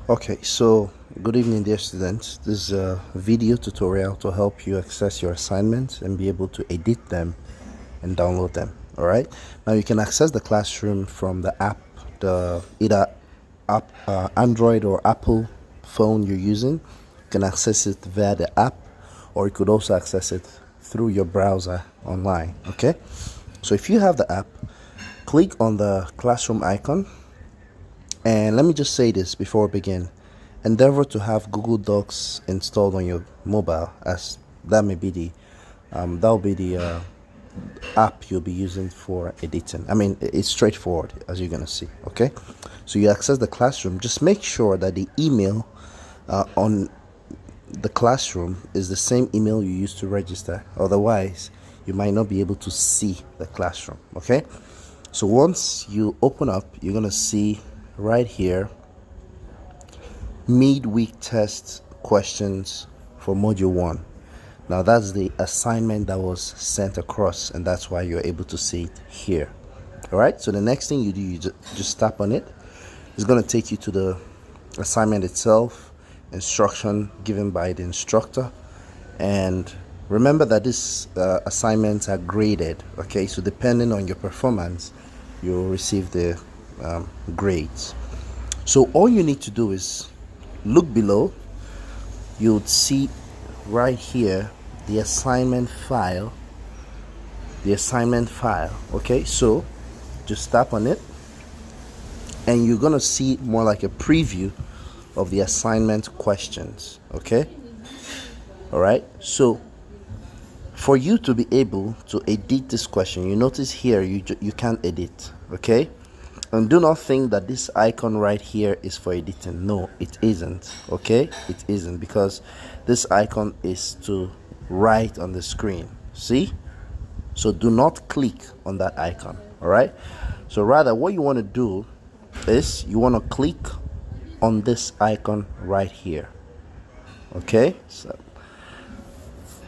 Okay, so good evening, dear students. This is a video tutorial to help you access your assignments and be able to edit them and download them. All right. Now you can access the classroom from the app, the either app, Android or Apple phone you're using. You can access it via the app, or you could also access it through your browser online. Okay. So if you have the app, click on the classroom icon. And let me just say this before we begin. Endeavor to have Google Docs installed on your mobile, as that may be that'll be the app you'll be using for editing. I mean, it's straightforward, as you're gonna see. Okay, so you access the classroom. Just make sure that the email on the classroom is the same email you used to register. Otherwise, you might not be able to see the classroom. Okay, so once you open up, you're gonna see right here midweek test questions for module 1. Now that's the assignment that was sent across, and that's why you're able to see it here. All right, so the next thing you do, you just tap on it. It's going to take you to the assignment itself, instruction given by the instructor, and remember that these assignments are graded. Okay, so depending on your performance, you'll receive the grades. So all you need to do is look below. You would see right here the assignment file. Okay, so just tap on it and you're gonna see more like a preview of the assignment questions. Okay, all right, so for you to be able to edit this question, you notice here you can't edit. Okay, and do not think that this icon right here is for editing. No, it isn't. Okay, it isn't, because this icon is to write on the screen. See? So do not click on that icon. All right, so rather what you want to do is you want to click on this icon right here. Okay, so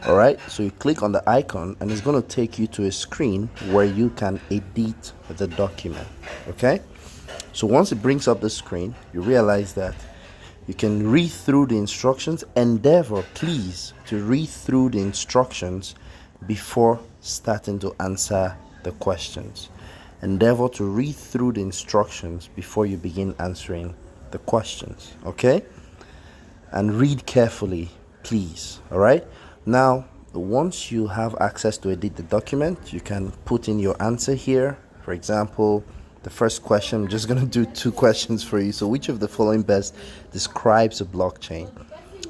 all right, so you click on the icon and it's going to take you to a screen where you can edit the document. Okay, so once it brings up the screen, you realize that you can read through the instructions. Endeavor, please, to read through the instructions before starting to answer the questions. Endeavor to read through the instructions before you begin answering the questions. Okay, and read carefully, please. All right, now once you have access to edit the document, you can put in your answer here. For example, the first question, I'm just going to do 2 questions for you. So which of the following best describes a blockchain?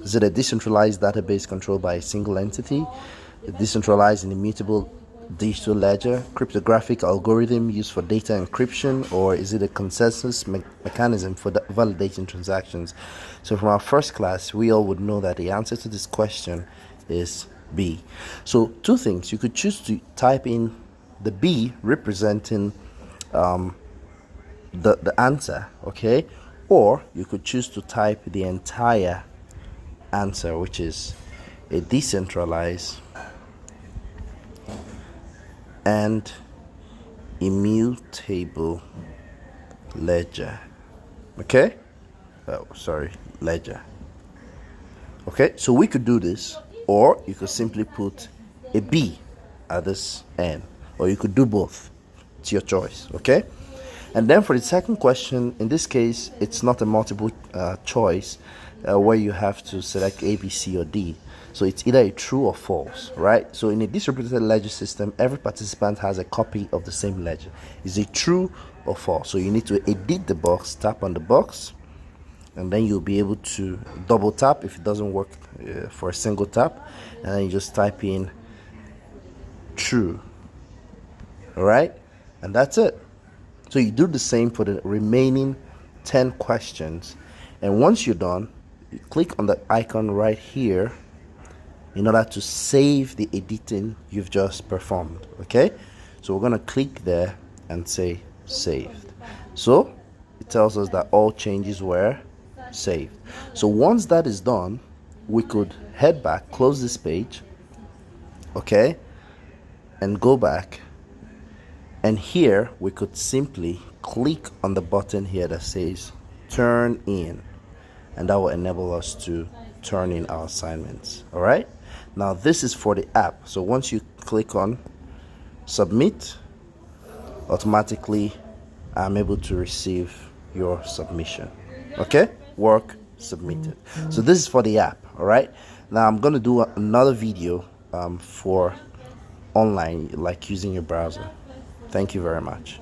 Is it a decentralized database controlled by a single entity, a decentralized and immutable digital ledger, cryptographic algorithm used for data encryption, or is it a consensus mechanism for validating transactions? So from our first class, we all would know that the answer to this question is B. So 2 things. You could choose to type in the B representing the answer, okay, or you could choose to type the entire answer, which is a decentralized and immutable ledger. Okay, ledger. Okay, so we could do this, or you could simply put a B at this end, or you could do both. It's your choice. Okay, and then for the second question, in this case, it's not a multiple choice where you have to select A, B, C, or D. So it's either a true or false, right? So in a distributed ledger system, every participant has a copy of the same ledger. Is it true or false? So you need to edit the box, tap on the box, and then you'll be able to double tap if it doesn't work for a single tap, and then you just type in true. All right, and that's it. So you do the same for the remaining 10 questions, and once you're done, you click on the icon right here in order to save the editing you've just performed. Okay, so we're going to click there and say saved. So it tells us that all changes were saved. So once that is done, we could head back, close this page, okay, and go back, and here we could simply click on the button here that says turn in. and that will enable us to turn in our assignments. All right, now this is for the app. So once you click on submit, automatically I'm able to receive your submission. Okay, work submitted. So this is for the app. All right, now I'm going to do another video for online, like using your browser. Thank you very much.